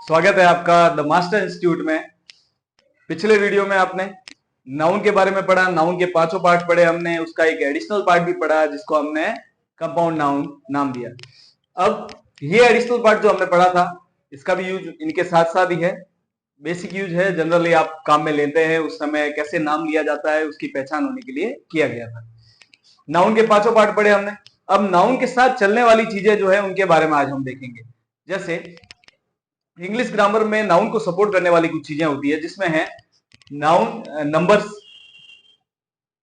स्वागत है आपका द मास्टर इंस्टीट्यूट में। पिछले वीडियो में आपने नाउन के बारे में पढ़ा, नाउन के पांचों पार्ट पढ़े हमने, उसका एक एडिशनल पार्ट भी पढ़ा जिसको हमने कंपाउंड नाउन नाम दिया। अब ये एडिशनल पार्ट जो हमने पढ़ा था इसका भी यूज इनके साथ साथ ही है, बेसिक यूज है, जनरली आप काम में लेते हैं, उस समय कैसे नाम लिया जाता है उसकी पहचान होने के लिए किया गया था। नाउन के पांचों पार्ट पढ़े हमने। अब नाउन के साथ चलने वाली चीजें जो है उनके बारे में आज हम देखेंगे। जैसे इंग्लिश ग्रामर में नाउन को सपोर्ट करने वाली कुछ चीजें होती है जिसमें है नाउन नंबर्स,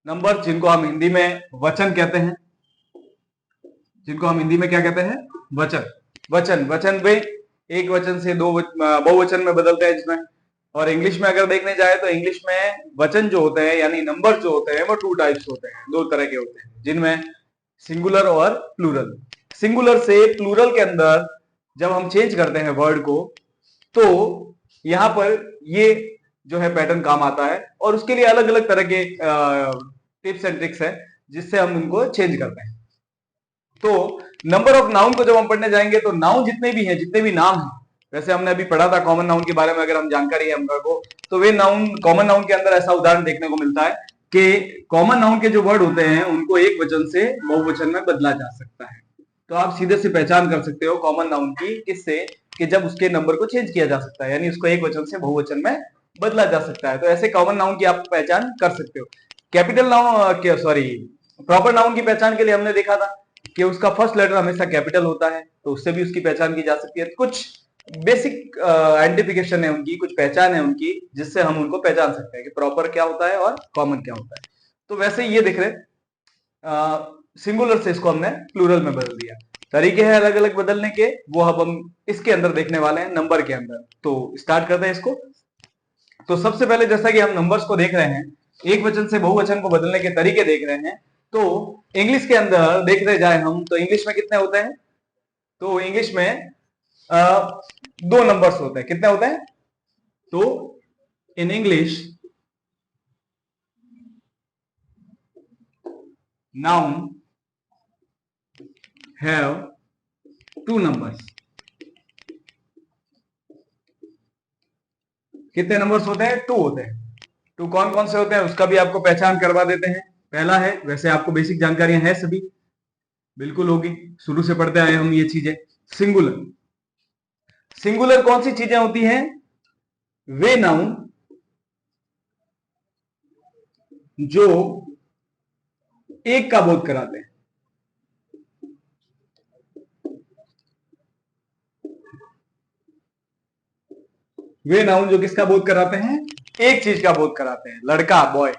नंबर जिनको हम हिंदी में वचन कहते हैं, जिनको हम हिंदी में क्या कहते हैं, वचन। वचन वचन में एक वचन से दो बहुवचन में बदलते हैं जिसमें, और इंग्लिश में अगर देखने जाए तो इंग्लिश में वचन जो होते हैं यानी नंबर जो होते हैं वो टू टाइप्स होते हैं, दो तरह के होते हैं जिनमें सिंगुलर और प्लूरल। सिंगुलर से प्लूरल के अंदर जब हम चेंज करते हैं वर्ड को तो यहां पर ये जो है पैटर्न काम आता है, और उसके लिए अलग अलग तरह के टिप्स एंड ट्रिक्स है जिससे हम उनको चेंज करते हैं। तो नंबर ऑफ नाउन को जब हम पढ़ने जाएंगे तो नाउन जितने भी हैं, जितने भी नाम हैं, वैसे हमने अभी पढ़ा था कॉमन नाउन के बारे में, अगर हम जानकारी है हमको तो वे नाउन, कॉमन नाउन के अंदर ऐसा उदाहरण देखने को मिलता है कि कॉमन नाउन के जो वर्ड होते हैं उनको एक वचन से बहुवचन में बदला जा सकता है। तो आप सीधे से पहचान कर सकते हो कॉमन नाउन की किससे, कि जब उसके नंबर को चेंज किया जा सकता है, यानी उसको एक वचन से बहुवचन में बदला जा सकता है। तो ऐसे कॉमन नाउन की आप पहचान कर सकते हो। Capital noun sorry proper noun की पहचान के लिए हमने देखा था कि उसका फर्स्ट लेटर हमेशा कैपिटल होता है, तो उससे भी उसकी पहचान की जा सकती है। कुछ बेसिक आइडेंटिफिकेशन है उनकी, कुछ पहचान है उनकी जिससे हम उनको पहचान सकते हैं कि प्रॉपर क्या होता है और कॉमन क्या होता है। तो वैसे ये देख रहे सिंगुलर से इसको हमने प्लूरल में बदल दिया। तरीके हैं अलग अलग बदलने के, वो अब हम इसके अंदर देखने वाले हैं, नंबर के अंदर। तो स्टार्ट करते हैं इसको। तो सबसे पहले जैसा कि हम नंबर्स को देख रहे हैं, एक वचन से बहुवचन को बदलने के तरीके देख रहे हैं, तो इंग्लिश के अंदर देखते जाए हम तो इंग्लिश में कितने होते हैं, तो इंग्लिश में दो नंबर्स होते हैं। कितने होते हैं, तो in English noun have two numbers. कितने नंबर्स होते हैं, टू होते हैं। टू कौन कौन से होते हैं उसका भी आपको पहचान करवा देते हैं। पहला है, वैसे आपको बेसिक जानकारियां हैं सभी, बिल्कुल होगी, शुरू से पढ़ते आए हम ये चीजें। सिंगुलर, सिंगुलर कौन सी चीजें होती हैं, वे नाउन जो एक का बोध कराते हैं। वे नाउन जो किसका बोध कराते हैं, एक चीज का बोध कराते हैं। लड़का बॉय,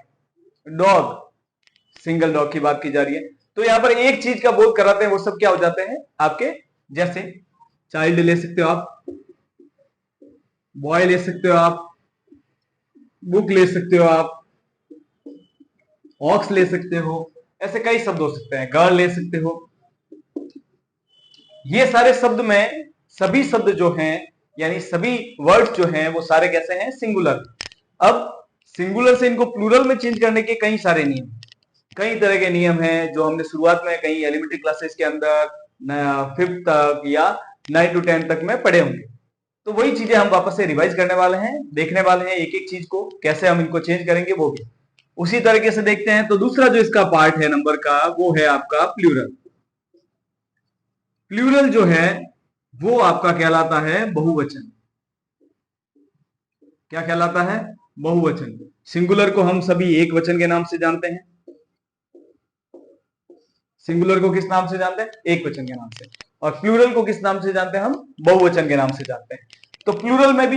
डॉग सिंगल डॉग की बात की जा रही है, तो यहां पर एक चीज का बोध कराते हैं। वो सब क्या हो जाते हैं आपके, जैसे चाइल्ड ले सकते हो आप, बॉय ले सकते हो आप, बुक ले सकते हो आप, ऑक्स ले सकते हो, ऐसे कई शब्द हो सकते हैं, गर्ल ले सकते हो। ये सारे शब्द में सभी शब्द जो हैं यानी सभी वर्ड्स जो हैं वो सारे कैसे हैं, सिंगुलर। अब सिंगुलर से इनको प्लूरल में चेंज करने के कई सारे नियम, कई तरह के नियम हैं जो हमने शुरुआत में कहीं एलिमेंट्री क्लासेस के अंदर 5th तक या 9 to 10 तक में पढ़े होंगे। तो वही चीजें हम वापस से रिवाइज करने वाले हैं, देखने वाले हैं एक एक चीज को कैसे हम इनको चेंज करेंगे, वो भी उसी तरीके से देखते हैं। तो दूसरा जो इसका पार्ट है नंबर का वो है आपका प्लूरल। प्लूरल जो है वो आपका कहलाता है बहुवचन। क्या कहलाता है, बहुवचन। सिंगुलर को हम सभी एक वचन के नाम से जानते हैं, सिंगुलर को किस नाम से जानते हैं, एक वचन के नाम से, और प्लूरल को किस नाम से जानते हैं, हम बहुवचन के नाम से जानते हैं। तो प्लूरल में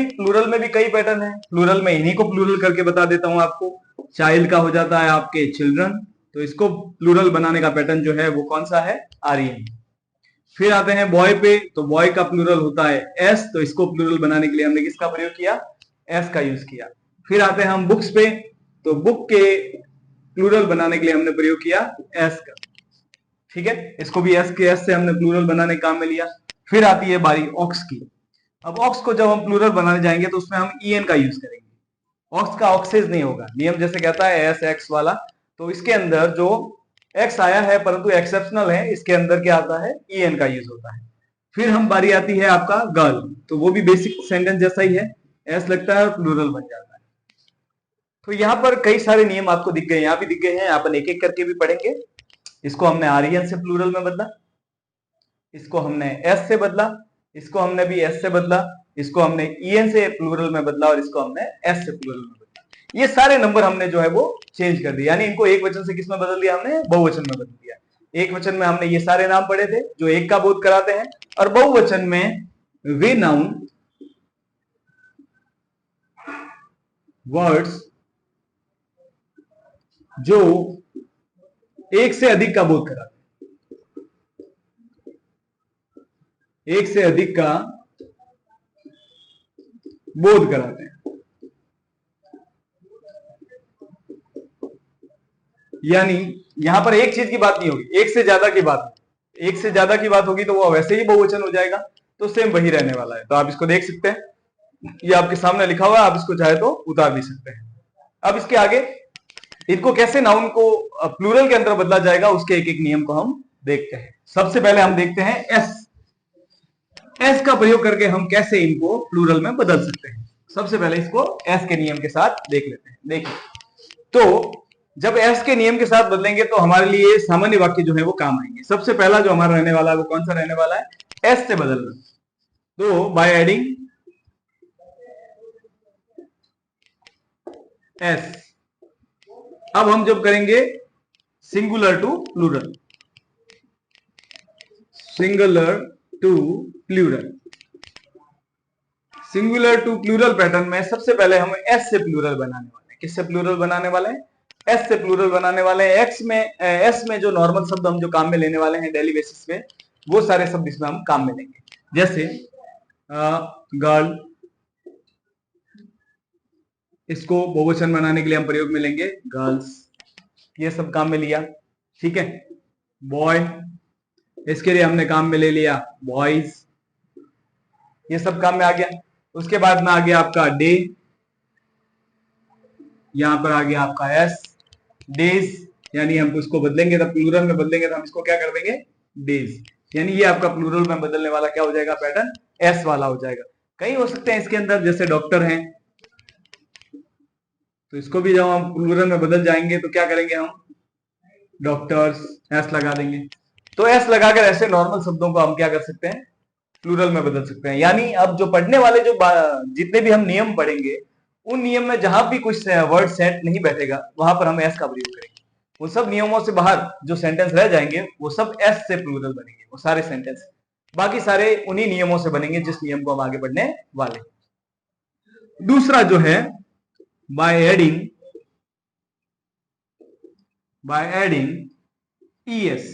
भी कई पैटर्न है। प्लूरल में इन्हीं को प्लूरल करके बता देता हूं आपको। चाइल्ड का हो जाता है आपके चिल्ड्रन, तो इसको प्लूरल बनाने का पैटर्न जो है वो कौन सा है, आर्यन। फिर आते हैं बॉय पे, तो बॉय का प्लूरल होता है एस, तो इसको प्लूरल बनाने के लिए हमने किसका प्रयोग किया, एस का यूज किया। फिर आते हैं हम बुक्स पे, तो बुक के प्लूरल बनाने के लिए हमने प्रयोग किया एस का, ठीक है, इसको भी एस के एस से हमने प्लूरल बनाने काम में लिया। फिर आती है बारी ऑक्स की। अब ऑक्स को जब हम प्लूरल बनाने जाएंगे तो उसमें हम ईएन का यूज करेंगे। ऑक्स का ऑक्सेज नहीं होगा, नियम जैसे कहता है एस एक्स वाला, तो इसके अंदर जो एक्स आया है परंतु एक्सेप्शनल है, इसके अंदर क्या आता है, ईएन का यूज होता है। फिर हम बारी आती है आपका गर्ल, तो वो भी बेसिक सेंटेंस जैसा ही है, एस लगता है और प्लूरल बन जाता है। तो यहाँ पर कई सारे नियम आपको दिख गए, यहाँ भी दिख गए हैं, अपन एक एक करके भी पढ़ेंगे। इसको हमने आर्यन से प्लूरल में बदला, इसको हमने एस से बदला, इसको हमने भी एस से बदला, इसको हमने ईएन से प्लूरल में बदला और इसको हमने एस से प्लूरल में बदला। ये सारे नंबर हमने जो है वो चेंज कर दिया, यानी इनको एक वचन से किस में बदल दिया हमने, बहुवचन में बदल दिया। एक वचन में हमने ये सारे नाम पढ़े थे जो एक का बोध कराते हैं, और बहुवचन में वे नाउन वर्ड्स जो एक से अधिक का बोध कराते हैं, एक से अधिक का बोध कराते हैं। यानी यहां पर एक चीज की बात नहीं होगी, एक से ज्यादा की बात, एक से ज्यादा की बात होगी तो वो वैसे ही बहुवचन हो जाएगा, तो सेम वही रहने वाला है। तो आप इसको देख सकते हैं, ये आपके सामने लिखा हुआ है, आप इसको चाहे तो उतार भी सकते हैं। अब इसके आगे इनको कैसे नाउन को प्लूरल के अंदर बदला जाएगा, उसके एक एक नियम को हम देखते हैं। सबसे पहले हम देखते हैं एस, एस का प्रयोग करके हम कैसे इनको प्लूरल में बदल सकते हैं। सबसे पहले इसको एस के नियम के साथ देख लेते हैं। देखिए, तो जब एस के नियम के साथ बदलेंगे तो हमारे लिए सामान्य वाक्य जो है वो काम आएंगे। सबसे पहला जो हमारा रहने वाला है वो कौन सा रहने वाला है, एस से बदलना। तो बाय एडिंग एस, अब हम जब करेंगे singular to plural, singular to plural, singular to plural pattern में सबसे पहले हम एस से प्लूरल बनाने वाले हैं। किससे प्लूरल बनाने वाले हैं, एस से प्लूरल बनाने वाले हैं। एक्स में एस में जो नॉर्मल शब्द हम जो काम में लेने वाले हैं डेली बेसिस पे, वो सारे शब्द इसमें हम काम में लेंगे। जैसे गर्ल, इसको बहुवचन बनाने के लिए हम प्रयोग में लेंगे गर्ल्स, ये सब काम में लिया, ठीक है। बॉय, इसके लिए हमने काम में ले लिया बॉयज, ये सब काम में आ गया। उसके बाद में आ गया आपका डे, यहां पर आ गया आपका एस, डेज, यानी हम इसको बदलेंगे तो प्लूरल में बदलेंगे तो हम इसको क्या कर देंगे, डेज, यानी ये आपका प्लूरल में बदलने वाला क्या हो जाएगा पैटर्न, एस वाला हो जाएगा। कई हो सकते हैं इसके अंदर, जैसे डॉक्टर हैं, तो इसको भी जब हम प्लूरल में बदल जाएंगे तो क्या करेंगे हम, डॉक्टर्स, एस लगा देंगे। तो एस लगाकर ऐसे नॉर्मल शब्दों को हम क्या कर सकते हैं, प्लूरल में बदल सकते हैं। यानी अब जो पढ़ने वाले जो जितने भी हम नियम पढ़ेंगे, उन नियम में जहां भी कुछ वर्ड सेट नहीं बैठेगा वहां पर हम एस का प्रयोग करेंगे। उन सब नियमों से बाहर जो सेंटेंस रह जाएंगे वो सब एस से प्लूरल बनेंगे, वो सारे सेंटेंस, बाकी सारे उन्हीं नियमों से बनेंगे जिस नियम को हम आगे बढ़ने वाले। दूसरा जो है बाय एडिंग ईएस,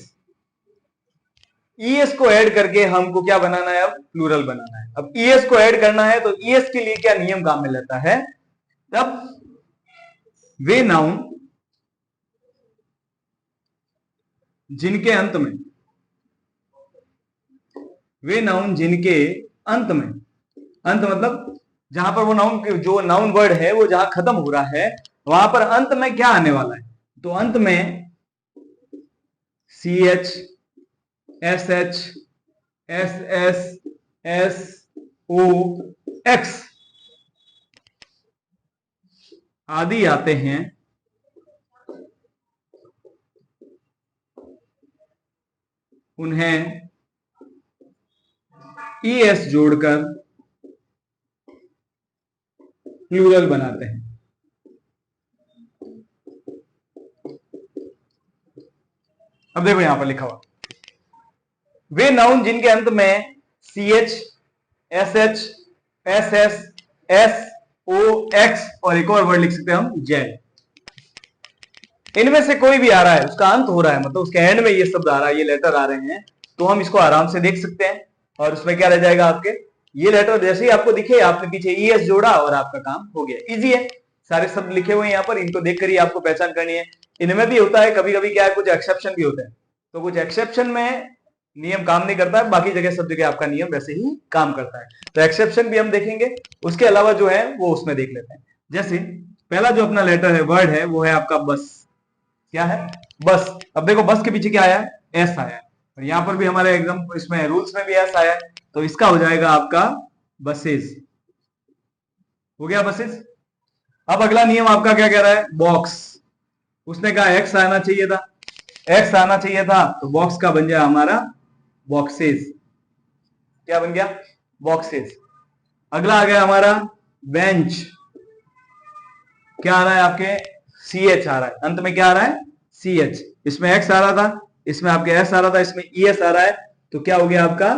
ईएस को ऐड करके हमको क्या बनाना है, अब प्लूरल बनाना है। अब ईएस को ऐड करना है तो ईएस के लिए क्या नियम काम में लेता है, तब वे नाउन जिनके अंत में, वे नाउन जिनके अंत में, अंत मतलब जहां पर वो नाउन, जो नाउन वर्ड है वो जहां खत्म हो रहा है वहां पर अंत में क्या आने वाला है, तो अंत में C H, S H, S S, S O, X आदि आते हैं, उन्हें ईएस जोड़कर प्लूरल बनाते हैं। अब देखो यहां पर लिखा हुआ, वे नाउन जिनके अंत में C H, S H, S S, S O, X और एक और वर्ड लिख सकते हैं हम जेड, इनमें से कोई भी आ रहा है, उसका अंत हो रहा है, मतलब उसके एंड में ये शब्द आ रहा है, ये लेटर आ रहे हैं, तो हम इसको आराम से देख सकते हैं और उसमें क्या रह जाएगा आपके, ये लेटर जैसे ही आपको दिखे आपने पीछे ईएस जोड़ा और आपका काम हो गया। इजी है, सारे शब्द लिखे हुए हैं यहाँ पर, इनको देखकर ही आपको पहचान करनी है। इनमें भी होता है कभी कभी क्या है, कुछ एक्सेप्शन भी होते हैं, तो कुछ एक्सेप्शन में नियम काम नहीं करता है, बाकी जगह सब जगह आपका नियम वैसे ही काम करता है, तो एक्सेप्शन भी हम देखेंगे। उसके अलावा जो है वो उसमें देख लेते हैं। जैसे पहला जो अपना लेटर है, वर्ड है, वो है आपका बस, क्या है, बस। अब देखो बस के पीछे क्या आया, एस आया, और यहां पर भी हमारे एग्जाम इसमें रूल्स में भी ऐसा आया है, तो इसका हो जाएगा आपका बसेस। हो गया बसेस। अब अगला नियम आपका क्या कह रहा है, बॉक्स। उसने कहा एक्स आना चाहिए था, एक्स आना चाहिए था, तो बॉक्स का बन जाए हमारा बॉक्सेस। क्या बन गया, बॉक्सेस। अगला आ गया हमारा बेंच। क्या आ रहा है आपके, सी एच आ रहा है, अंत में क्या आ रहा है, सी एच। इसमें एक्स आ रहा था, इसमें आपके एस आ रहा था, इसमें ई एस आ रहा है, तो क्या हो गया आपका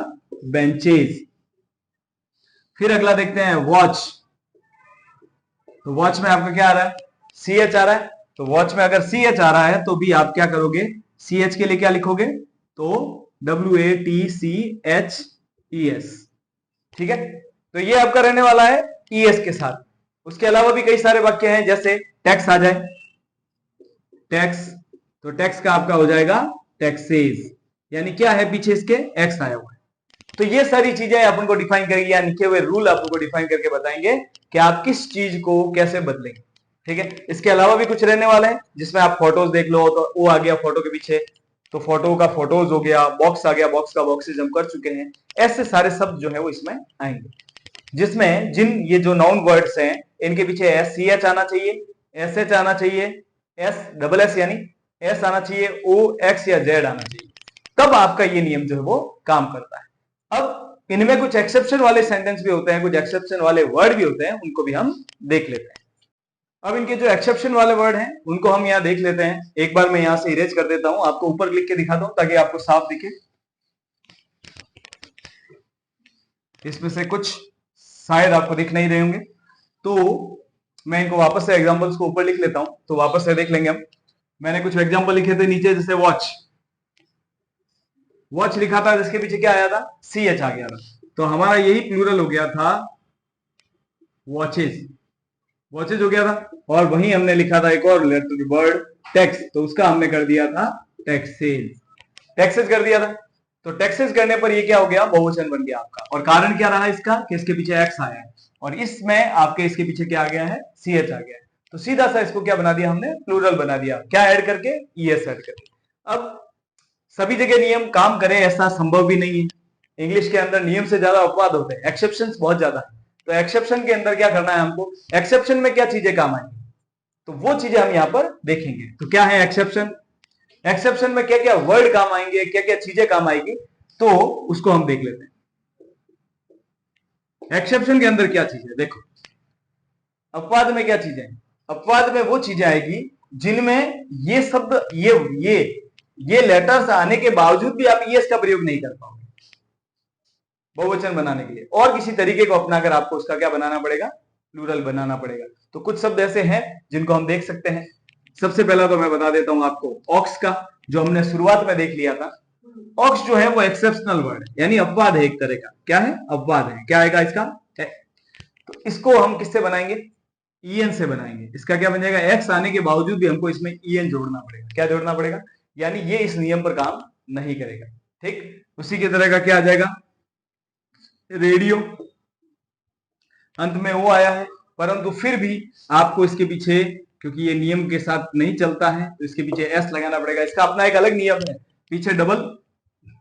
बेंचेज। फिर अगला देखते हैं वॉच। तो वॉच में आपका क्या आ रहा है, सी एच आ रहा है, तो वॉच में अगर सी एच आ रहा है तो भी आप क्या करोगे, सी एच के लिए क्या लिखोगे, तो WATCHES। ठीक है, तो ये आपका रहने वाला है ES के साथ। उसके अलावा भी कई सारे वाक्य हैं, जैसे टैक्स आ जाए, टैक्स, तो टैक्स का आपका हो जाएगा टैक्सेस, यानी क्या है पीछे इसके एक्स आया हुआ है। तो ये सारी चीजें अपन को डिफाइन करेंगे, या लिखे हुए रूल आपको डिफाइन करके बताएंगे कि आप किस चीज को कैसे बदलेंगे। ठीक है, इसके अलावा भी कुछ रहने वाले हैं, जिसमें आप फोटोज देख लो, तो वो आ गया फोटो के पीछे, तो फोटो का फोटोज हो गया, बॉक्स आ गया, बॉक्स का बॉक्सेज हम कर चुके हैं। ऐसे सारे शब्द जो है वो इसमें आएंगे, जिसमें जिन ये जो नाउन वर्ड्स हैं इनके पीछे एस सी एच आना चाहिए, एस एच आना चाहिए, एस डबल एस यानी एस आना चाहिए, ओ एक्स या जेड आना चाहिए, तब आपका ये नियम जो है वो काम करता है। अब इनमें कुछ एक्सेप्शन वाले सेंटेंस भी होते हैं, कुछ एक्सेप्शन वाले वर्ड भी होते हैं, उनको भी हम देख लेते हैं। अब इनके जो एक्सेप्शन वाले वर्ड हैं उनको हम यहाँ देख लेते हैं। एक बार मैं यहां से इरेज कर देता हूं, आपको ऊपर लिख के दिखा दूं ताकि आपको साफ दिखे। इसमें से कुछ शायद आपको दिख नहीं रहे होंगे, तो मैं इनको वापस से एग्जांपल्स को ऊपर लिख लेता हूं, तो वापस से देख लेंगे हम। मैंने कुछ एग्जांपल लिखे थे नीचे, जैसे वॉच, वॉच लिखा था, जिसके पीछे क्या आया था, सी एच आ गया था, तो हमारा यही प्लूरल हो गया था वॉचेज, वॉचेज हो गया था। और वहीं हमने लिखा था एक और लेटर वर्ड टैक्स, तो उसका हमने कर दिया था टैक्सेज, टैक्सेज कर दिया था। तो टैक्सेस करने पर ये क्या हो गया, बहुवचन बन गया आपका। और कारण क्या रहा इसका, कि इसके पीछे एक्स आया है, और इसमें आपके इसके पीछे क्या आ गया है, सी एच आ गया है, तो सीधा सा इसको क्या बना दिया हमने, प्लूरल बना दिया। क्या ऐड करके, ईएस ऐड करके। अब सभी जगह नियम काम करे ऐसा संभव भी नहीं है, इंग्लिश के अंदर नियम से ज्यादा अपवाद होते हैं, एक्सेप्शंस बहुत ज्यादा है। तो एक्सेप्शन के अंदर क्या करना है हमको, एक्सेप्शन में क्या चीजें काम आएंगी, तो वो चीजें हम यहां पर देखेंगे। तो क्या है एक्सेप्शन, एक्सेप्शन में क्या क्या वर्ड काम आएंगे, क्या क्या चीजें काम आएगी, तो उसको हम देख लेते हैं। एक्सेप्शन के अंदर क्या चीज है, देखो, अपवाद में क्या चीजें, अपवाद में वो चीजें आएगी जिनमें ये शब्द ये लेटर्स आने के बावजूद भी आप यस का प्रयोग नहीं कर पाओगे बहुवचन बनाने के लिए, और किसी तरीके को अपनाकर आपको उसका क्या बनाना पड़ेगा, प्लूरल बनाना पड़ेगा। तो कुछ शब्द ऐसे हैं जिनको हम देख सकते हैं। सबसे पहला तो मैं बता देता हूं आपको ऑक्स का, जो हमने शुरुआत में देख लिया था। ऑक्स जो है वो एक्सेप्शनल वर्ड है, यानी अपवाद है एक तरह का। क्या है, अपवाद है। क्या आएगा इसका, तो इसको हम किससे बनाएंगे, ईएन से बनाएंगे। इसका क्या बन जाएगा, एक्स आने के बावजूद भी हमको इसमें ईएन जोड़ना पड़ेगा। क्या जोड़ना पड़ेगा, यानी ये इस नियम पर काम नहीं करेगा। ठीक, उसी की तरह का क्या आ जाएगा, रेडियो, अंत में वो आया है, परंतु फिर भी आपको इसके पीछे, क्योंकि ये नियम के साथ नहीं चलता है, तो इसके पीछे एस लगाना पड़ेगा। इसका अपना एक अलग नियम है, पीछे डबल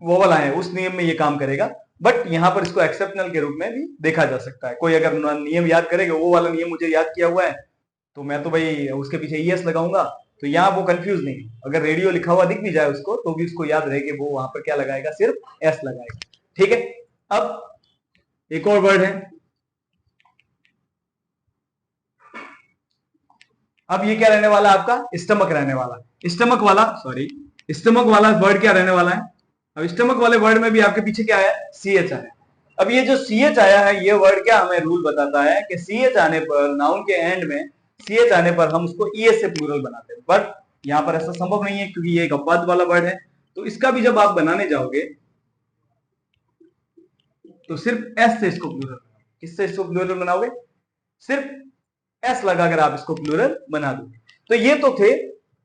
वोवल आए, उस नियम में ये काम करेगा। बट यहां पर इसको एक्सेप्शनल के रूप में भी देखा जा सकता है। कोई अगर नियम याद करेगा, वो वाला नियम मुझे याद किया हुआ है, तो मैं तो भाई उसके पीछे ईएस लगाऊंगा, तो यहाँ वो कंफ्यूज नहीं। अगर रेडियो लिखा हुआ दिख भी जाए उसको, तो भी उसको याद रहे कि वो वहां पर क्या लगाएगा, सिर्फ एस लगाएगा। ठीक है, अब एक और वर्ड है, अब ये क्या रहने वाला आपका, स्टमक रहने वाला। स्टमक वाला, सॉरी, स्टमक वाला वर्ड क्या रहने वाला है। अब स्टमक वाले वर्ड में भी आपके पीछे क्या आया, सी एच आया। अब ये जो सी एच आया है, ये वर्ड क्या हमें रूल बताता है कि सी एच आने पर, नाउन के एंड में सी एच आने पर हम उसको ई एस से प्लूरल बनाते हैं। बट यहां पर ऐसा संभव नहीं है, क्योंकि ये एक अपवाद वाला वर्ड है। तो इसका भी जब आप बनाने जाओगे तो सिर्फ एस से इसको प्लूरल बनाओगे। किससे इसको प्लूरल बनाओगे, सिर्फ एस लगाकर आप इसको प्लूरल बना दोगे। तो ये तो थे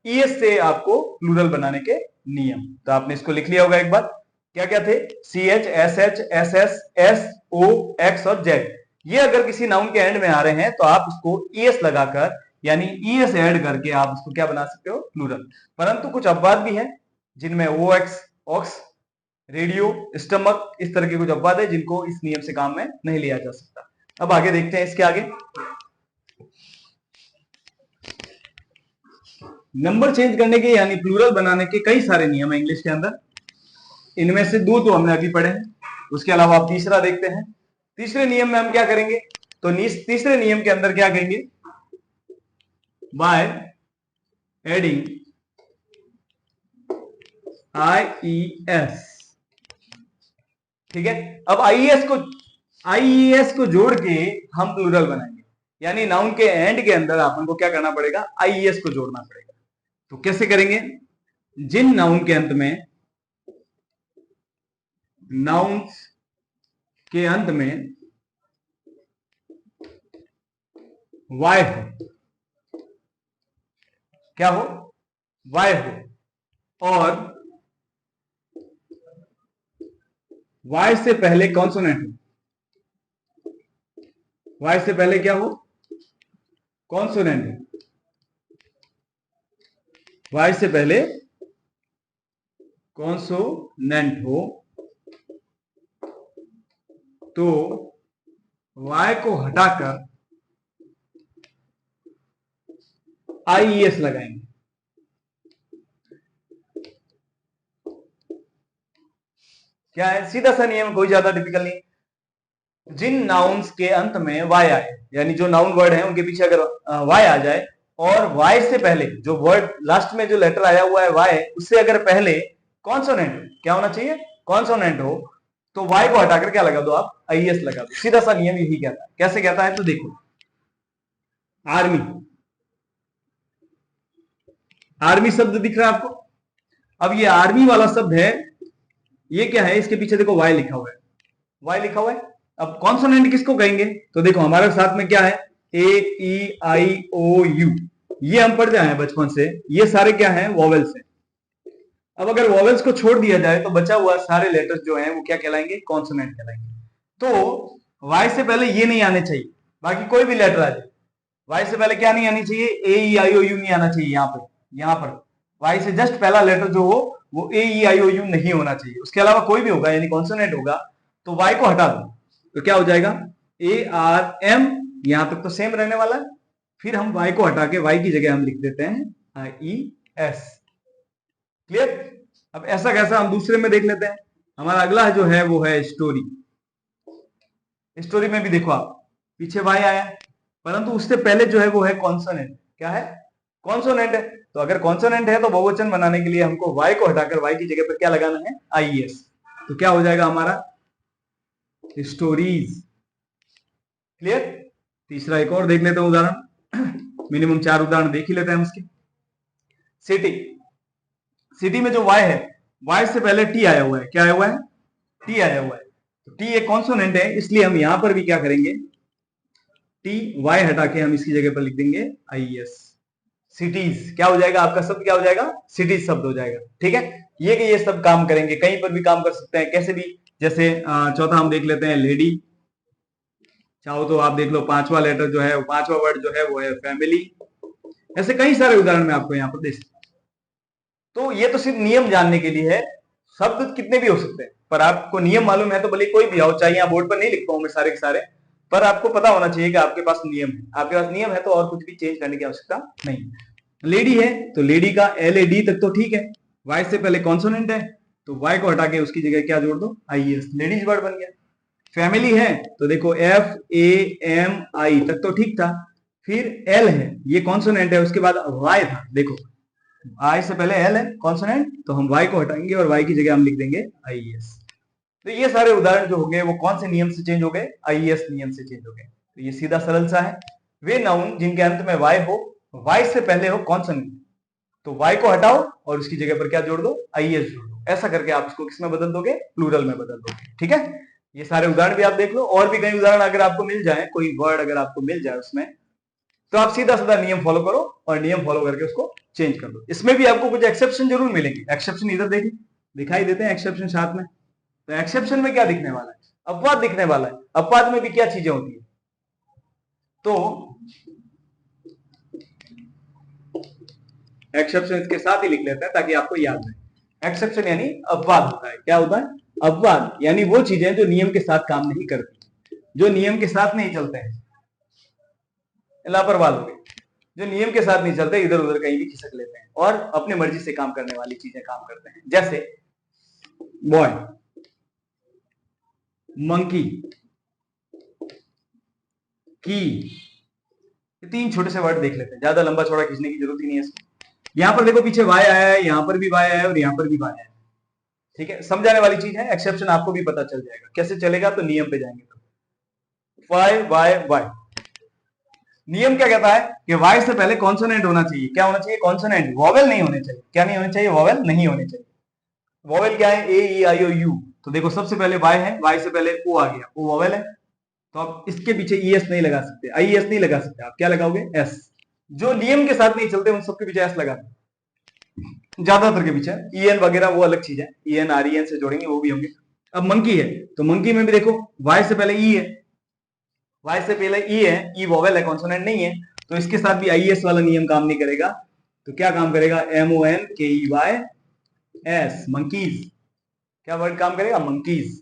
ईएस से आपको प्लूरल बनाने के नियम। तो आपने इसको लिख लिया होगा एक बार, क्या क्या थे, C H, S H, S S, S, O, X और जेड। ये अगर किसी नाउन के एंड में आ रहे हैं तो आप उसको ईएस लगाकर, यानी ईएस ऐड करके आप उसको क्या बना सकते हो, प्लूरल। परंतु कुछ अपवाद भी है जिनमें ओ एक्स, ऑक्स रेडियो, स्टमक, इस तरह के कुछ अपवाद है जिनको इस नियम से काम में नहीं लिया जा सकता। अब आगे देखते हैं इसके आगे। नंबर चेंज करने के यानी प्लूरल बनाने के कई सारे नियम है इंग्लिश के अंदर। इनमें से दो तो हमने अभी पढ़े हैं, उसके अलावा आप तीसरा देखते हैं। तीसरे नियम में हम क्या करेंगे, तो तीसरे नियम के अंदर क्या कहेंगे, बाय एडिंग IES। ठीक है, अब आईईएस को जोड़ के हम प्लूरल बनाएंगे, यानी नाउन के एंड के अंदर अपन को क्या करना पड़ेगा, आईईएस को जोड़ना पड़ेगा। तो कैसे करेंगे, जिन नाउन के अंत में, नाउन्स के अंत में वाई हो, क्या हो, वाई हो, और वाई से पहले कॉन्सोनेंट हो, वाई से पहले क्या हो, कॉन्सोनेंट हो, वाई से पहले कॉन्सोनेंट हो, तो वाई को हटाकर आईईएस लगाएंगे। क्या है, सीधा सा नियम, कोई ज्यादा डिफिकल्ट नहीं। जिन नाउन्स के अंत में वाई आए, यानी जो नाउन वर्ड है उनके पीछे अगर वाई आ जाए, और वाई से पहले जो वर्ड लास्ट में जो लेटर आया हुआ है वाई, उससे अगर पहले कॉन्सोनेंट, क्या होना चाहिए, कॉन्सोनेंट हो, तो वाई को हटाकर क्या लगा दो आप, आईएस लगा दो। सीधा सा नियम यही कहता है। कैसे कहता है, तो देखो, आर्मी, आर्मी शब्द दिख रहा है आपको। अब ये आर्मी वाला शब्द है, ये क्या है, इसके पीछे देखो वाई लिखा हुआ है, वाई लिखा हुआ है। अब कॉन्सोनेंट किसको कहेंगे, तो देखो हमारे साथ में क्या है, AEIOU, ये हम पढ़ जाए हैं बचपन से, ये सारे क्या हैं, वॉवेल्स हैं। अब अगर वॉवेल्स को छोड़ दिया जाए तो बचा हुआ सारे लेटर्स जो हैं वो क्या कहलाएंगे, कॉन्सोनेंट कहलाएंगे। तो वाई से पहले ये नहीं आने चाहिए, बाकी कोई भी लेटर आ जाए, वाई से पहले क्या नहीं आनी चाहिए, AEIOU नहीं आना चाहिए। यहाँ पर वाई से जस्ट पहला लेटर जो हो वो AEIOU नहीं होना चाहिए, उसके अलावा कोई भी होगा यानी कॉन्सोनेंट होगा, तो वाई को हटा दो, तो क्या हो जाएगा, ARM, यहां तक तो सेम रहने वाला है। फिर हम वाई को हटा के वाई की जगह हम लिख देते हैं IES। क्लियर। अब ऐसा कैसा, हम दूसरे में देख लेते हैं। हमारा अगला जो है वो है स्टोरी। स्टोरी में भी देखो आप, पीछे वाई आया, परंतु उससे पहले जो है वो है कॉन्सोनेंट। क्या है, कॉन्सोनेंट है। तो अगर कॉन्सोनेंट है तो बहुवचन बनाने के लिए हमको वाई को हटाकर वाई की जगह पर क्या लगाना है, IES। तो क्या हो जाएगा हमारा, स्टोरीज। क्लियर। तीसरा एक और देख लेते हैं उदाहरण, मिनिमम 4 उदाहरण देख ही लेते हैं हम इसके। सिटी, सिटी में जो वाई है, वाई से पहले टी आया हुआ है, क्या आया हुआ है, टी आया हुआ है। तो टी एक कॉन्सोनेंट है, इसलिए हम यहां पर भी क्या करेंगे, टी वाई हटा के हम इसकी जगह पर लिख देंगे IES। सिटीज क्या हो जाएगा, आपका शब्द क्या हो जाएगा, सिटीज शब्द हो जाएगा। ठीक है, ये कि ये सब काम करेंगे, कहीं पर भी काम कर सकते हैं, कैसे भी। जैसे चौथा हम देख लेते हैं लेडी, चाहो तो आप देख लो पांचवा लेटर जो है, पांचवा वर्ड जो है वो है फैमिली। ऐसे कई सारे उदाहरण मैं आपको यहाँ पर दे सकता हूं। तो ये तो सिर्फ नियम जानने के लिए है, शब्द कितने भी हो सकते हैं, पर आपको नियम मालूम है तो भले कोई भी आओ, चाहे यहाँ बोर्ड पर नहीं लिख पाऊं मैं सारे के सारे, पर आपको पता होना चाहिए कि आपके पास नियम है। आपके पास नियम है तो और कुछ भी चेंज करने की आवश्यकता नहीं। लेडी है तो लेडी का LAD तक तो ठीक है, वाई से पहले कॉन्सोनेंट है तो वाई को हटा के उसकी जगह क्या जोड़ दो, IES, लेडीज वर्ड बन गया। फैमिली है तो देखो FAMI तक तो ठीक था, फिर L है, ये कॉन्सोनेंट है, उसके बाद वाई था, देखो आई से पहले L है कॉन्सोनेंट, तो हम वाई को हटाएंगे और वाई की जगह हम लिख देंगे IES। तो ये सारे उदाहरण जो हो गए वो कौन से नियम से चेंज हो गए, IES नियम से चेंज हो गए। तो ये सीधा सरल सा है, वे नाउन जिनके अंत में वाई हो, वाई से पहले हो कॉन्सोनेंट, तो वाई को हटाओ और उसकी जगह पर क्या जोड़ दो, IES जोड़ दो। ऐसा करके आप इसको किसमें बदल दोगे, प्लूरल में बदल दोगे। ठीक है, ये सारे उदाहरण भी आप देख लो, और भी कई उदाहरण अगर आपको मिल जाए, कोई वर्ड अगर आपको मिल जाए उसमें, तो आप सीधा सीधा नियम फॉलो करो और नियम फॉलो करके उसको चेंज कर दो। इसमें भी आपको कुछ एक्सेप्शन जरूर मिलेंगे, एक्सेप्शन इधर देखिए दिखाई देते हैं एक्सेप्शन साथ में। तो एक्सेप्शन में क्या दिखने वाला है, अपवाद दिखने वाला है। अपवाद में भी क्या चीजें होती है, तो एक्सेप्शन के साथ ही लिख लेते हैं ताकि आपको याद रहे। एक्सेप्शन यानी अपवाद होता है। क्या होता है? अपवाद यानी वो चीजें जो नियम के साथ काम नहीं करती, जो नियम के साथ नहीं चलते हैं, लापरवाह लोग जो नियम के साथ नहीं चलते, इधर उधर कहीं भी खिसक लेते हैं और अपनी मर्जी से काम करने वाली चीजें काम करते हैं। जैसे बॉय, मंकी, की, ये तीन छोटे से वर्ड देख लेते हैं, ज्यादा लंबा चौड़ा खींचने की जरूरत ही नहीं है इसको। यहां पर देखो पीछे वाई आया है, यहां पर भी वाई आया है और यहां पर भी वाई आया है। ठीक है, समझाने वाली चीज है। एक्सेप्शन आपको भी पता चल जाएगा कैसे चलेगा, तो नियम पे जाएंगे तो वाई वाई वाई। नियम क्या कहता है कि वाई से पहले कॉन्सोनेंट होना चाहिए। क्या होना चाहिए? कॉन्सोनेंट, वॉवेल नहीं होने चाहिए। क्या नहीं होने चाहिए? वॉवेल नहीं होने चाहिए। वॉवेल क्या है? ए ई आई ओ यू। तो देखो सबसे पहले वाई है, वाई से पहले ओ आ गया, ओ वॉवेल है, तो आप इसके पीछे ई एस नहीं लगा सकते, आई एस नहीं लगा सकते, आप क्या लगाओगे? एस। जो नियम के साथ नहीं चलते उन सबके पीछे एस लगा, ज्यादातर के पीछे। ई एन वगैरह वो अलग चीज है, E N R E N से जोड़ेंगे वो भी होंगे। अब मंकी है, तो मंकी में भी देखो वाई से पहले ई है, वाई से पहले ई है, ई वोवेल है, कॉन्सोनेंट नहीं है, तो इसके साथ भी आई एस वाला नियम काम नहीं करेगा। तो क्या काम करेगा? एम ओ एन के ई वाई एस, मंकीज। क्या वर्ड काम करेगा? मंकीज।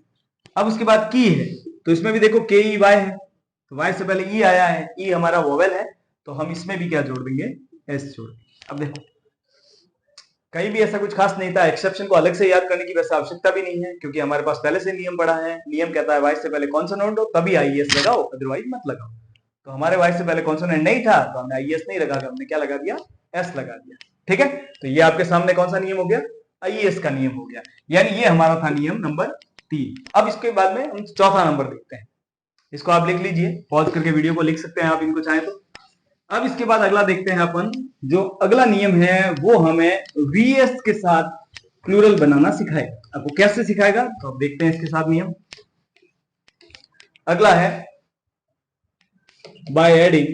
अब उसके बाद की है, तो इसमें भी देखो के ई वाई है, तो वाई से पहले ई आया है, ई हमारा वोवेल है, तो हम इसमें भी क्या जोड़ देंगे? एस जोड़ देंगे। अब देखो कहीं भी ऐसा कुछ खास नहीं था, एक्सेप्शन को अलग से याद करने की वैसे आवश्यकता भी नहीं है, क्योंकि हमारे पास पहले से नियम पड़ा है। नियम कहता है वाई से पहले कॉन्सोनेंट हो तभी आई एस लगाओ, अदरवाइज मत लगाओ। तो हमारे वाई से पहले कॉन्सोनेंट नहीं था, तो हमने आई एस नहीं लगा, हमने क्या लगा दिया? एस लगा दिया। ठीक है, तो ये आपके सामने कौन सा नियम हो गया? आई एस का नियम हो गया। यानी ये हमारा था नियम नंबर 3। अब इसके बाद में हम चौथा नंबर देखते हैं। इसको आप लिख लीजिए, पॉज करके वीडियो को लिख सकते हैं आप इनको चाहे तो। अब इसके बाद अगला देखते हैं अपन, जो अगला नियम है वो हमें वीएस के साथ प्लूरल बनाना सिखाएगा। आपको कैसे सिखाएगा तो अब देखते हैं इसके साथ नियम। अगला है बाय एडिंग,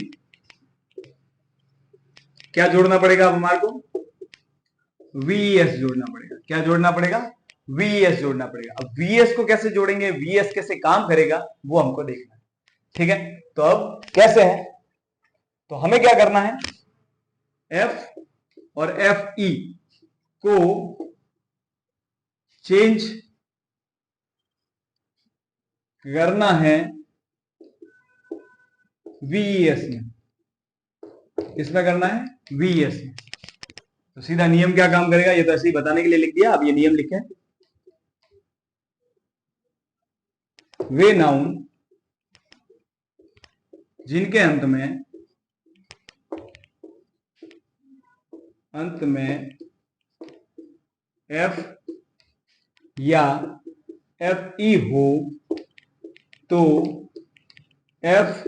क्या जोड़ना पड़ेगा अब हमारे को? वीएस जोड़ना पड़ेगा। क्या जोड़ना पड़ेगा? वीएस जोड़ना पड़ेगा। अब वीएस को कैसे जोड़ेंगे, वीएस कैसे काम करेगा वो हमको देखना है। ठीक है, तो अब कैसे है, तो हमें क्या करना है? एफ और एफ ई को चेंज करना है वीएस में, इसमें करना है वीएस में। तो सीधा नियम क्या काम करेगा, ये तो ऐसे ही बताने के लिए लिख दिया, अब ये नियम लिखे। वे नाउन जिनके अंत में एफ या एफ ई हो, तो एफ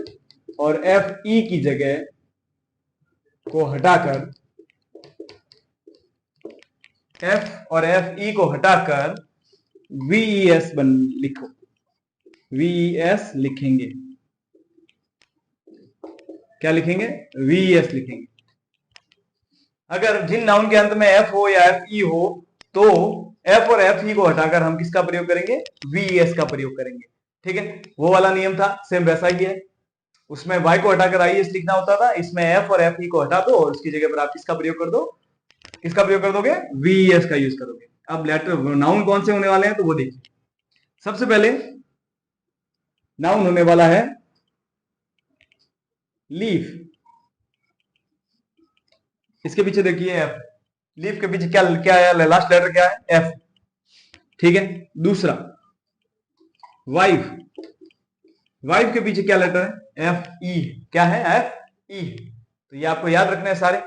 और एफ ई की जगह को हटाकर, एफ और एफ ई को हटाकर वीएस लिखो, वीएस लिखेंगे। क्या लिखेंगे? वीएस लिखेंगे। अगर जिन नाउन के अंत में एफ हो या एफ ई हो, तो एफ और एफ ई को हटाकर हम किसका प्रयोग करेंगे? वीएस का प्रयोग करेंगे। ठीक है, वो वाला नियम था, सेम वैसा ही है। उसमें वाई को हटाकर आई एस लिखना होता था, इसमें एफ और एफ ई को हटा दो और उसकी जगह पर आप किसका प्रयोग कर दो? किसका प्रयोग कर दोगे? वीएस का यूज करोगे। अब लेटर नाउन कौन से होने वाले हैं तो वो देखिए। सबसे पहले नाउन होने वाला है लीफ, इसके पीछे देखिए एफ, लीफ के पीछे क्या क्या है? लास्ट लेटर क्या है? एफ। ठीक है, दूसरा वाइफ, वाइफ के पीछे क्या लेटर है? एफ ई। क्या है? एफ ई। तो ये आपको याद रखना है सारे।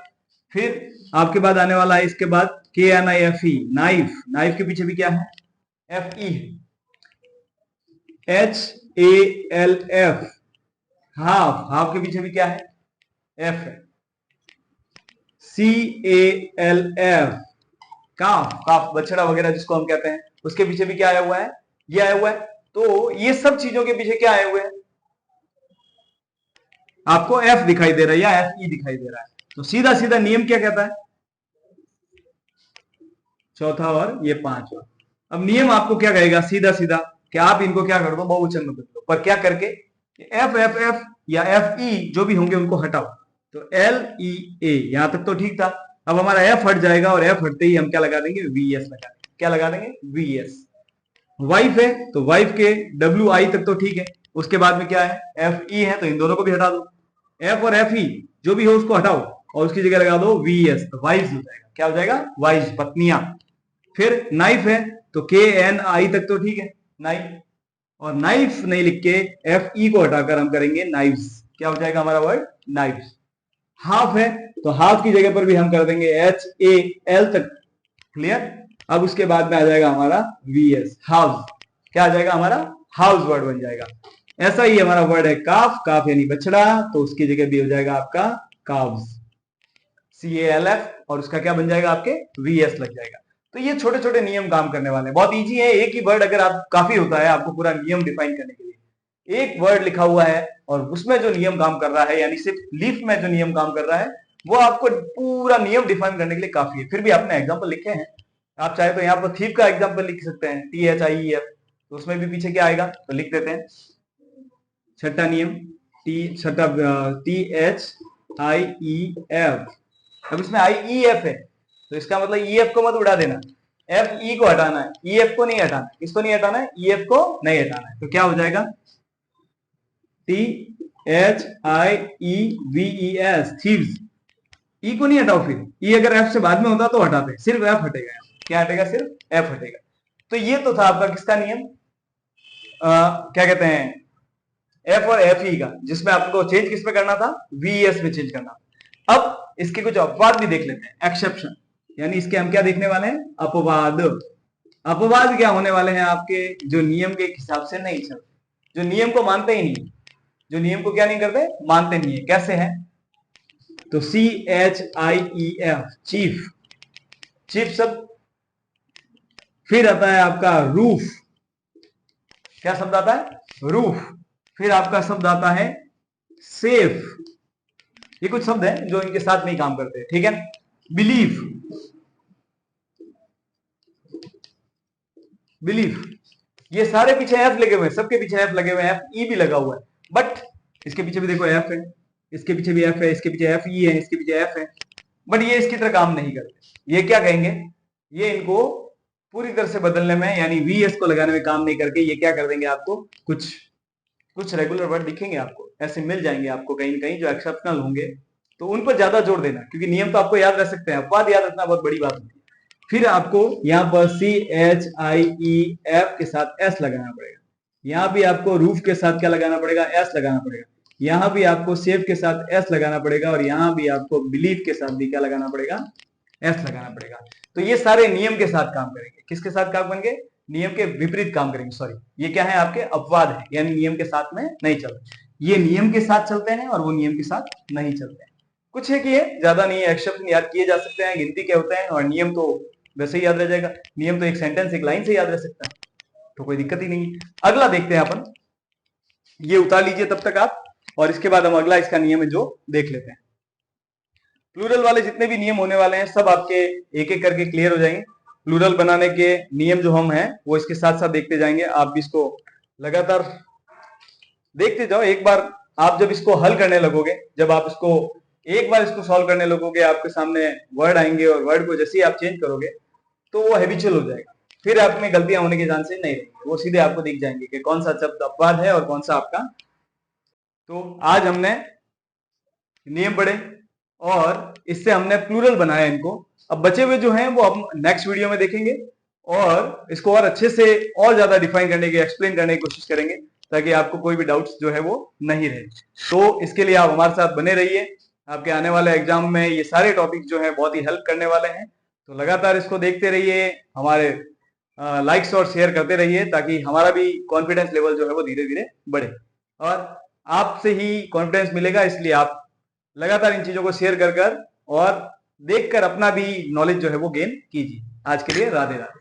फिर आपके बाद आने वाला है इसके बाद K N I F E, knife, knife के पीछे भी क्या है? F E. H A L F, half, half के पीछे भी क्या है? एफ है। सी ए एल एफ, काफ, काफ बछड़ा वगैरह जिसको हम कहते हैं, उसके पीछे भी क्या आया हुआ है? ये आया हुआ है। तो ये सब चीजों के पीछे क्या आए हुए हैं? आपको एफ दिखाई दे रहा है या एफ ई दिखाई दे रहा है। तो सीधा सीधा नियम क्या कहता है? चौथा और ये पांचवा। अब नियम आपको क्या कहेगा? सीधा सीधा कि आप इनको क्या कर दो? बहुवचन में बदलो। पर क्या करके? एफ एफ एफ या एफ ई जो भी होंगे उनको हटाओ। तो एल ई ए, यहां तक तो ठीक था। अब हमारा एफ हट जाएगा और एफ हटते ही हम क्या लगा देंगे? वी एस लगा देंगे। क्या लगा देंगे, VS। वाइफ है तो वाइफ के WI तक तो ठीक है, उसके बाद में क्या है, FE है, तो इन दोनों को भी हटा दो, F और FE जो भी हो उसको हटाओ और उसकी जगह लगा दो VS, तो वाइफ्स हो जाएगा, क्या हो जाएगा, वाइफ्स, पत्नियां। फिर नाइफ है तो KNI तक तो ठीक है, नाइफ, और नाइफ नहीं लिख के FE को हटाकर हम करेंगे नाइव्स, क्या हो जाएगा हमारा वर्ड, नाइव्स। हाफ है तो हाफ की जगह पर भी हम कर देंगे HAL तक, क्लियर। अब उसके बाद में आ जाएगा हमारा VS, हाउस, क्या आ जाएगा हमारा, हाउस वर्ड बन जाएगा। ऐसा ही हमारा वर्ड है काफ, काफ यानी बछड़ा, तो उसकी जगह भी हो जाएगा आपका काव्स, CALF, और उसका क्या बन जाएगा आपके, VS लग जाएगा। तो ये छोटे छोटे नियम काम करने वाले हैं, बहुत इजी है, एक ही वर्ड अगर आप काफी होता है आपको पूरा नियम डिफाइन करने के लिए। एक वर्ड लिखा हुआ है और उसमें जो नियम काम कर रहा है, यानी सिर्फ लीफ में जो नियम काम कर रहा है, वो आपको पूरा नियम डिफाइन करने के लिए काफी है। फिर भी आपने एग्जाम्पल लिखे हैं, आप चाहे तो यहाँ पर थीफ का एग्जाम्पल लिख सकते हैं, THIEF, तो उसमें भी पीछे क्या आएगा, तो लिख देते हैं। छठा नियम छठा THIEF, अब इसमें IEF है, तो इसका मतलब EF को मत उड़ा देना, FE को हटाना है, EF को नहीं हटाना, किसको नहीं हटाना है, EF को नहीं हटाना है, तो क्या हो जाएगा, THIEVES, थीव्स। E को नहीं हटाओ, फिर E अगर F से बाद में होता तो हटाते, सिर्फ F हटेगा, क्या हटेगा, सिर्फ F हटेगा। तो ये तो था आपका किसका नियम, क्या कहते हैं, F और FE का, जिसमें आपको चेंज किस में करना था, VS में चेंज करना था। अब इसके कुछ अपवाद भी देख लेते हैं, एक्सेप्शन, यानी इसके हम क्या देखने वाले हैं, अपवाद। अपवाद क्या होने वाले हैं आपके, जो नियम के हिसाब से नहीं चलते, जो नियम को मानते ही नहीं, जो नियम को क्या नहीं करते, मानते नहीं है। कैसे है, तो CHIEF, चीफ, चीफ शब्द। फिर आता है आपका रूफ, क्या शब्द आता है, रूफ। फिर आपका शब्द आता है सेफ, ये कुछ शब्द हैं जो इनके साथ नहीं काम करते, ठीक है। बिलीफ, बिलीफ, ये सारे पीछे एफ लगे हुए हैं, सबके पीछे एफ लगे हुए हैं, FE भी लगा हुआ है, बट इसके पीछे भी देखो एफ है, इसके पीछे भी एफ है, इसके पीछे FE है, इसके पीछे एफ है, बट ये इसकी तरह काम नहीं करते। ये क्या कहेंगे, ये इनको पूरी तरह से बदलने में, यानी VS को लगाने में काम नहीं करके ये क्या कर देंगे, आपको कुछ रेगुलर वर्ड दिखेंगे, आपको ऐसे मिल जाएंगे आपको कहीं कहीं जो एक्सेप्शनल होंगे, तो उन पर ज्यादा जोर देना, क्योंकि नियम तो आपको याद रह सकते हैं, अपवाद याद रखना बहुत बड़ी बात होती है। फिर आपको यहाँ पर CHIEF के साथ S लगाना पड़ेगा, यहाँ भी आपको रूफ के साथ क्या लगाना पड़ेगा, S लगाना पड़ेगा, यहाँ भी आपको सेफ के साथ S लगाना पड़ेगा, और यहाँ भी आपको बिलीफ के साथ भी क्या लगाना पड़ेगा, S लगाना पड़ेगा। तो ये सारे नियम के साथ काम करेंगे, किसके साथ काम करेंगे, नियम के विपरीत काम करेंगे, सॉरी, ये क्या है, आपके अपवाद है, यानी नियम के साथ में नहीं चलते। ये नियम के साथ चलते हैं और वो नियम के साथ नहीं चलते हैं। कुछ है कि ये ज्यादा नहीं है, एक्सेप्शन याद किए जा सकते हैं, गिनती के होते हैं, और नियम तो वैसे ही याद रह जाएगा। नियम तो एक सेंटेंस, एक लाइन से याद रह सकता है, तो कोई दिक्कत ही नहीं। अगला देखते हैं अपन, ये उतार लीजिए तब तक आप, और इसके बाद हम अगला इसका नियम है जो देख लेते हैं। प्लूरल वाले जितने भी नियम होने वाले हैं सब आपके एक एक करके क्लियर हो जाएंगे। प्लूरल बनाने के नियम जो हम हैं वो इसके साथ साथ देखते जाएंगे, आप भी इसको लगातार देखते जाओ। एक बार आप जब इसको हल करने लगोगे, जब आप इसको एक बार इसको सॉल्व करने लगोगे, आपके सामने वर्ड आएंगे, और वर्ड को जैसे ही आप चेंज करोगे तो वो हैबिचुअल हो जाएगा, फिर आप में गलतियां होने के चांसेस नहीं रहेंगे, वो सीधे आपको दिख जाएंगे कि कौन सा शब्द अपवाद है और कौन सा आपका। तो आज हमने नियम पढ़े और इससे हमने प्लूरल बनाया इनको। अब बचे हुए जो हैं वो हम नेक्स्ट वीडियो में देखेंगे, और इसको और अच्छे से और ज्यादा डिफाइन करने की, एक्सप्लेन करने की कोशिश करेंगे, ताकि आपको कोई भी डाउट्स जो है वो नहीं रहे। तो इसके लिए आप हमारे साथ बने रहिए, आपके आने वाले एग्जाम में ये सारे टॉपिक जो है बहुत ही हेल्प करने वाले हैं। तो लगातार इसको देखते रहिए, हमारे लाइक्स और शेयर करते रहिए, ताकि हमारा भी कॉन्फिडेंस लेवल जो है वो धीरे धीरे बढ़े, और आपसे ही कॉन्फिडेंस मिलेगा। इसलिए आप लगातार इन चीजों को शेयर कर और देखकर अपना भी नॉलेज जो है वो गेन कीजिए। आज के लिए राधे राधे।